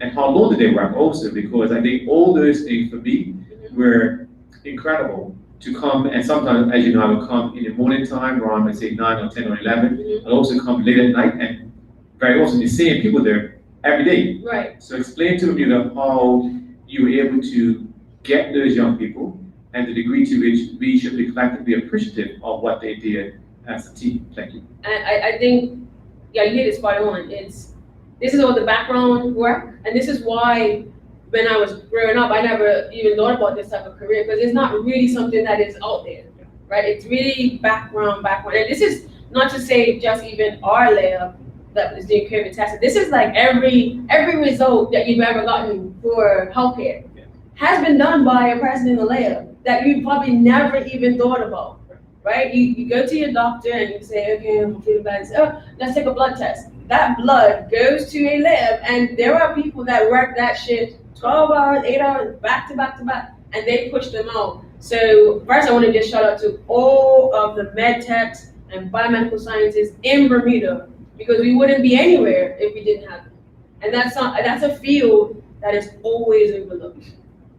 and how long did they work also? Because I think all those things for me were incredible to come. And sometimes, as you know, I would come in the morning time around, let's say 9 or 10 or 11. I'd also come late at night, and very often the same people there every day. Right. So explain to me how you were able to get those young people and the degree to which we should be collectively appreciative of what they did as a team. Thank you. I think, yeah, you hit it spot on. This is all the background work, and this is why when I was growing up, I never even thought about this type of career, because it's not really something that is out there, right? It's really background. And this is not to say just even our lab that is doing COVID testing. This is like every result that you've ever gotten for healthcare has been done by a person in the lab that you probably never even thought about, right? You go to your doctor and you say, okay, I'm feeling bad. Say, oh, let's take a blood test. That blood goes to a lab, and there are people that work that shift 12 hours, 8 hours, back to back to back, and they push them out. So first I want to just shout out to all of the med techs and biomedical scientists in Bermuda, because we wouldn't be anywhere if we didn't have them. And that's a field that is always overlooked.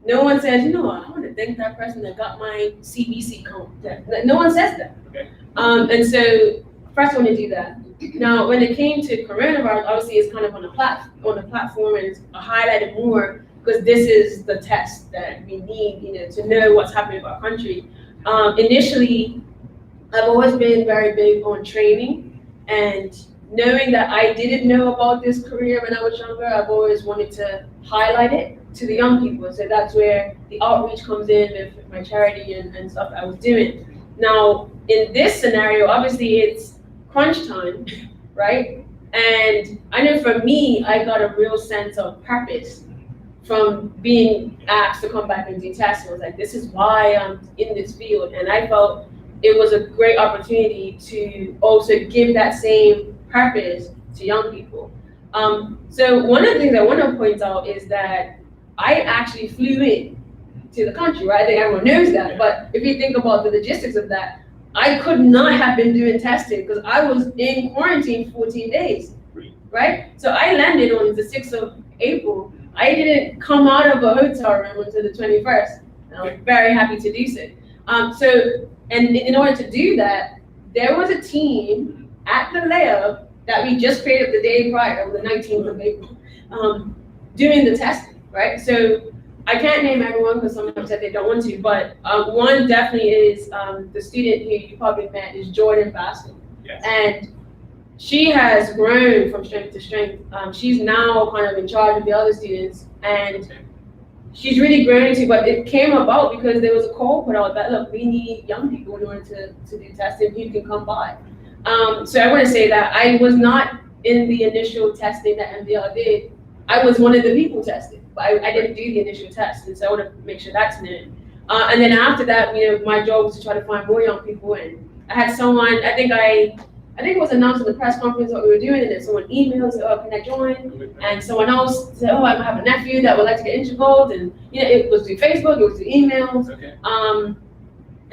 No one says, I want to thank that person that got my CBC count. No one says that. Okay. And so first I want to do that. Now, when it came to coronavirus, obviously it's kind of on the platform, and it's highlighted more because this is the test that we need, to know what's happening in our country. Initially, I've always been very big on training, and knowing that I didn't know about this career when I was younger, I've always wanted to highlight it to the young people. So that's where the outreach comes in with my charity and stuff I was doing. Now, in this scenario, obviously it's crunch time, right? And I know for me, I got a real sense of purpose from being asked to come back and do tests. I was like, this is why I'm in this field. And I felt it was a great opportunity to also give that same purpose to young people. So one of the things I want to point out is that I actually flew in to the country, right? I think everyone knows that. But if you think about the logistics of that, I could not have been doing testing because I was in quarantine 14 days. right? So I landed on the 6th of April. I didn't come out of a hotel room until the 21st. And I was very happy to do so. And in order to do that, there was a team at the layup that we just created the day prior, on the 19th of April, doing the testing, right? So I can't name everyone because some of them said they don't want to, but one definitely is the student who you probably met is Jordan Baskin. Yes. And she has grown from strength to strength. She's now kind of in charge of the other students, and she's really grown into, but it came about because there was a call put out that, look, we need young people in order to do testing, who can come by. So I want to say that I was not in the initial testing that MDL did. I was one of the people tested, but I didn't do the initial test, and so I want to make sure that's known. And then after that, my job was to try to find more young people, and I had someone, I think it was announced in the press conference what we were doing, and then someone emailed, said, oh, can I join? And someone else said, oh, I have a nephew that would like to get involved, and it was through Facebook, it was through emails. Okay.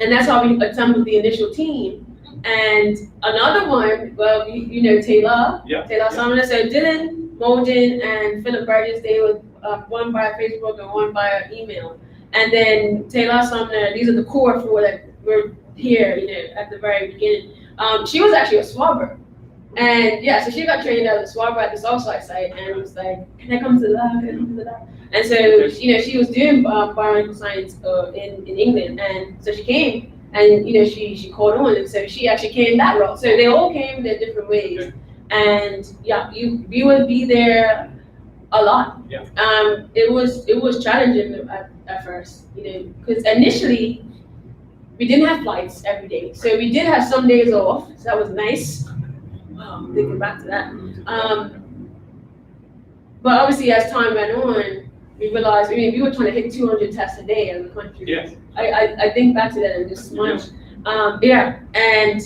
And that's how we assembled the initial team. And another one, well, Taylor, Yeah. Taylor Sumner, so Dylan, Molden, and Philip Burgess, they were one by Facebook and one by email. And then Taylor Sumner, these are the core four that were here, at the very beginning. She was actually a swabber. And yeah, so she got trained as a swabber at the Southside site and was like, can I come to the lab? Can I come to the lab? And so, she was doing biomedical science in England. And so she came and, she caught on. And so she actually came that route. So they all came their different ways. Okay. And yeah, we would be there a lot. Yeah. It was challenging at first, because initially we didn't have flights every day. So we did have some days off. So that was nice. Wow, thinking back to that. But obviously, as time went on, we realized, we were trying to hit 200 tests a day as a country. Yes. I think back to that and just smile. Yeah, and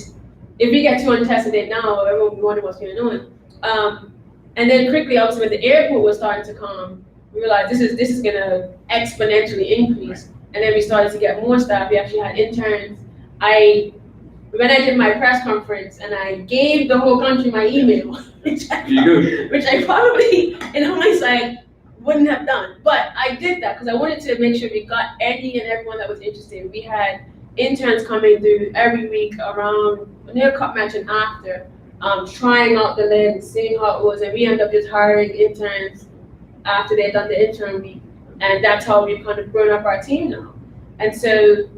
if we get 200 tests a day now, everyone will be wondering what's going on. And then quickly, obviously, when the airport was starting to come, we realized this is going to exponentially increase. And then we started to get more staff. We actually had interns. When I did my press conference and I gave the whole country my email, which I probably, in hindsight, wouldn't have done. But I did that because I wanted to make sure we got any and everyone that was interested. We had interns coming through every week around near cup match and after, trying out the lens, seeing how it was, and we ended up just hiring interns after they had done the intern week. And that's how we've kind of grown up our team now. And so,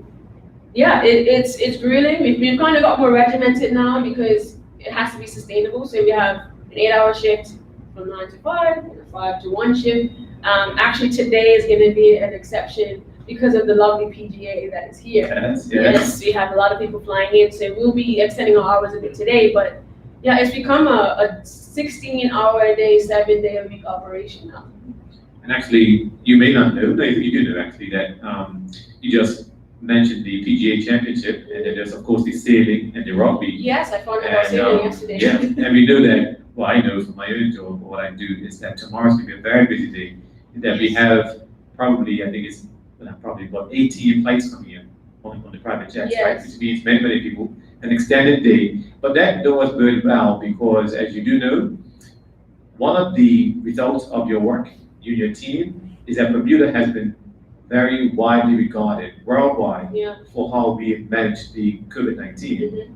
yeah, it's grueling. We've kind of got more regimented now because it has to be sustainable. So we have an 8-hour shift from 9 to 5 and a 5 to 1 shift. Actually, today is going to be an exception because of the lovely PGA that is here. Yes, we have a lot of people flying in, so we'll be extending our hours a bit today. But yeah, it's become a 16-hour a day, 7-day-a-week operation now. And actually, you may not know, but you do know actually that you just mentioned the PGA Championship, and then there's of course the sailing and the rugby. Yes, I found out about sailing yesterday. Yeah, and we know that. Well, I know from my own job, what I do is that tomorrow's going to be a very busy day. That we have probably, I think it's probably about 18 flights coming in on the private jets, right? Which means many people, an extended day. But that does bode well because, as you do know, one of the results of your work, your team, is that Bermuda has been very widely regarded worldwide for how we managed the COVID-19.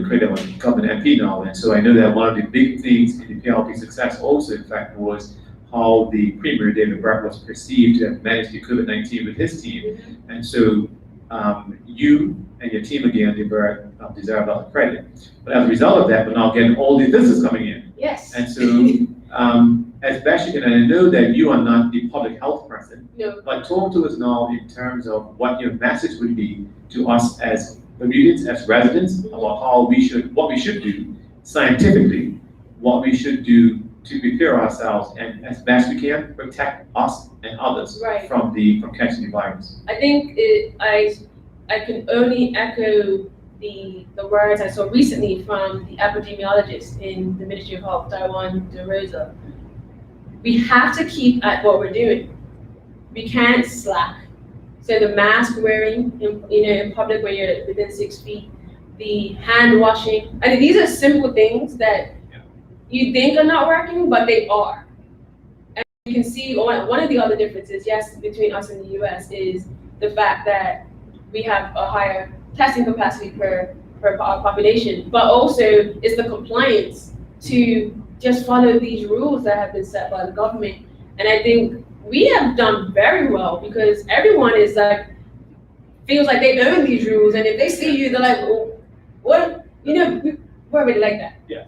Created a government MP now, and so I know that one of the big things in the PLP success also, in fact, was how the Premier David Burke was perceived to have managed the COVID-19 with his team, and so you and your team again deserve a lot of credit. But as a result of that, we're now getting all the visitors coming in. Yes. And so, as best you can, and I know that you are not the public health person, but talk to us now in terms of what your message would be to us as Bermudians, as residents, about what we should do scientifically, what we should do to prepare ourselves and as best we can protect us and others from catching the virus. I think I can only echo the words I saw recently from the epidemiologist in the Ministry of Health, Taiwan De Rosa. We have to keep at what we're doing. We can't slack. So the mask wearing, in public where you're within 6 feet, the hand washing. I mean, these are simple things that you think are not working, but they are. And you can see one of the other differences, yes, between us and the US is the fact that we have a higher testing capacity per population, but also it's the compliance to just follow these rules that have been set by the government. And I think we have done very well because everyone is like, feels like they own these rules, and if they see you, they're like, oh, what? You know, we're already like that. Yeah.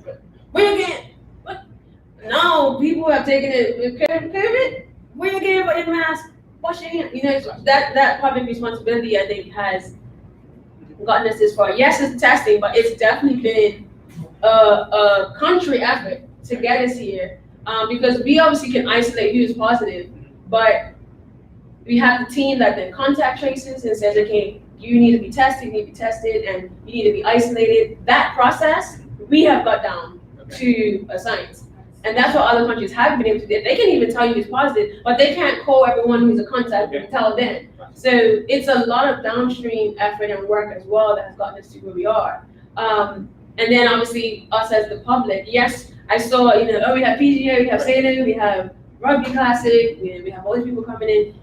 Where again? What? No, people have taken it. COVID? Where again? But in mask, wash your hands. You know, that public responsibility, I think, has gotten us this far. Yes, it's testing, but it's definitely been a country effort to get us here, because we obviously can isolate who's positive, but we have the team that then contact traces and says, okay, you need to be tested, you need to be tested, and you need to be isolated. That process, we have got down to a science. And that's what other countries have been able to do. They can even tell you who's positive, but they can't call everyone who's a contact and tell them. So it's a lot of downstream effort and work as well that has gotten us to where we are. And then obviously us as the public, yes, I saw, you know, oh, we have PGA, we have Satan, we have Rugby Classic, we have all these people coming in.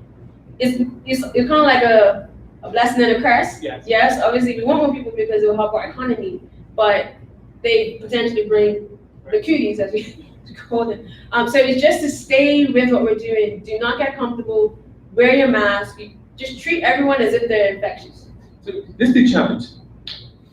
It's kind of like a blessing and a curse. Yes, obviously we want more people because it will help our economy, but they potentially bring the cuties, as we call them. So it's just to stay with what we're doing. Do not get comfortable. Wear your mask. You just treat everyone as if they're infectious. So this is the challenge.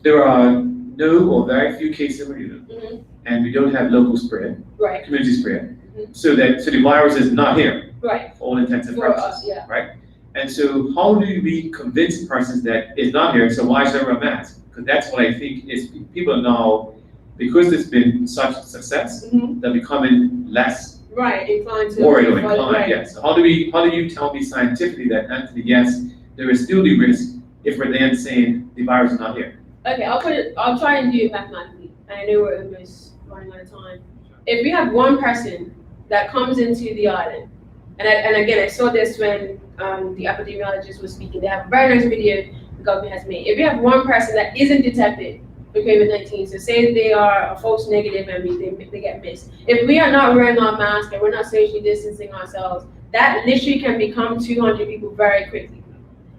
There are no or very few cases in Bermuda, and we don't have local spread, right? Community spread. So the virus is not here. Right. For all intents and For purposes. us, yeah. Right? And so how do we convince persons that it's not here, so why should I wear a mask? Because that's what I think is people now, because there's been such success, they're becoming less inclined to worried or inclined, right. yes. So how do you tell me scientifically that, Anthony, yes, there is still the risk if we're then saying the virus is not here? Okay, I'll try and do it mathematically. I know we're almost running out of time. If we have one person that comes into the island, and again, I saw this when the epidemiologist was speaking. They have a very nice video the government has made. If you have one person that isn't detected for COVID-19, so say they are a false negative and they get missed. If we are not wearing our mask and we're not socially distancing ourselves, that literally can become 200 people very quickly.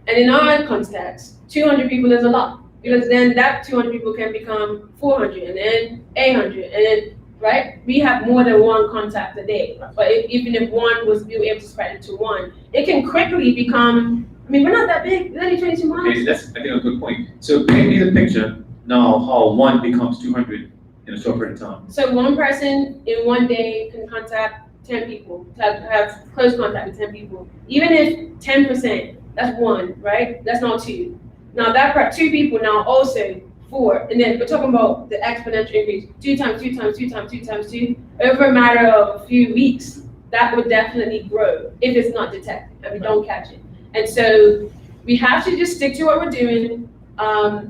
And in our context, 200 people is a lot, because then that 200 people can become 400 and then 800 and then, right? We have more than one contact a day, but even if one was able to spread it to one, it can quickly become, I mean, we're not that big, we're only 22 miles. Okay, that's, I think, a good point. So paint me the picture now how one becomes 200 in a short period of time. So one person in one day can contact 10 people, have close contact with 10 people. Even if 10%, that's one, right? That's not two. Now that two people now also 4, and then we're talking about the exponential increase, 2 times 2 times 2 times 2 times 2, over a matter of a few weeks, that would definitely grow if it's not detected and we don't catch it. And so we have to just stick to what we're doing.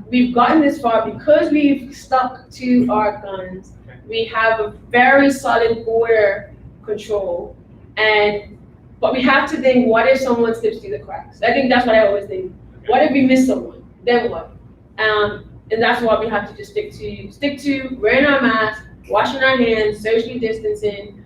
We've gotten this far because we've stuck to our guns. We have a very solid border control, but we have to think, what if someone slips through the cracks? I think that's what I always think. What if we miss someone? Then what? And that's why we have to just stick to wearing our masks, washing our hands, socially distancing.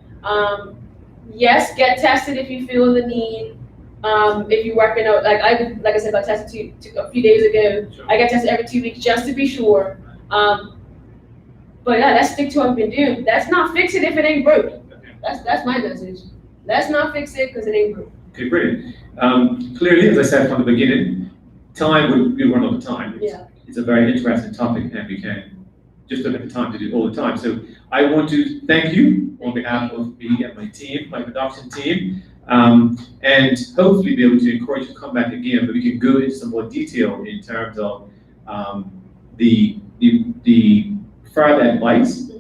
Yes, get tested if you feel the need. If you're working out, like I said, I got tested a few days ago. Sure. I get tested every 2 weeks just to be sure. But yeah, let's stick to what we've been doing. Let's not fix it if it ain't broke. Okay. That's my message. Let's not fix it because it ain't broke. Okay, brilliant. Clearly, as I said from the beginning, we run out of time. It's a very interesting topic, and we can just look at the time to do it all the time. So I want to thank you on behalf of me and my team, my production team, and hopefully be able to encourage you to come back again, but we can go into some more detail in terms of the further advice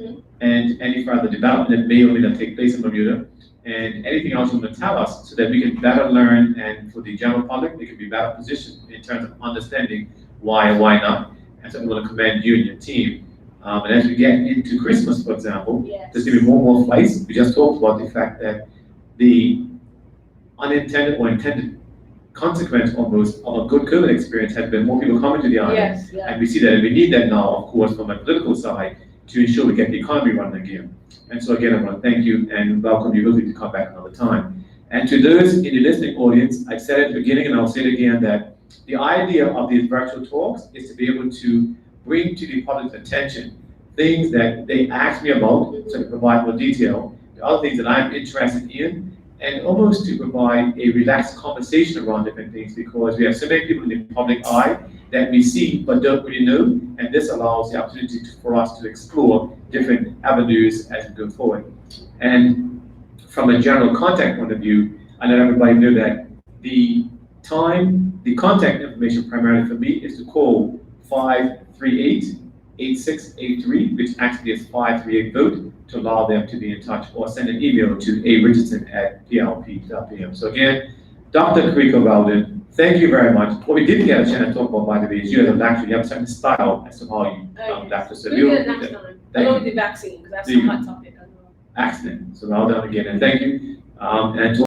and any further development that may or may not take place in Bermuda, and anything else you want to tell us so that we can better learn, and for the general public, they can be better positioned in terms of understanding why and why not. And so we want to commend you and your team. And as we get into Christmas, for example, there's going to be more and more flights. We just talked about the fact that the unintended or intended consequence almost of a good COVID experience has been more people coming to the island. And we see that we need that now, of course, from a political side, to ensure we get the economy running again. And so again, I want to thank you and welcome you to come back another time. And to those in the listening audience, I said at the beginning and I'll say it again that the idea of these virtual talks is to be able to bring to the public's attention things that they ask me about, so to provide more detail, the other things that I'm interested in, and almost to provide a relaxed conversation around different things, because we have so many people in the public eye that we see but don't really know, and this allows the opportunity for us to explore different avenues as we go forward. And from a general contact point of view, I let everybody know that the contact information primarily for me is to call 538-8683, which actually is 538-VOTE, to allow them to be in touch, or send an email to arichardson@plp.pm. So again, Dr. Carika Weldon, thank you very much. What we didn't get a chance to talk about, by the way, is you as a lecturer, you have a certain style as to how you lecture. So we'll get it next time, along with the vaccine, because that's a hot topic as well. Excellent. So well done again, and thank you. And to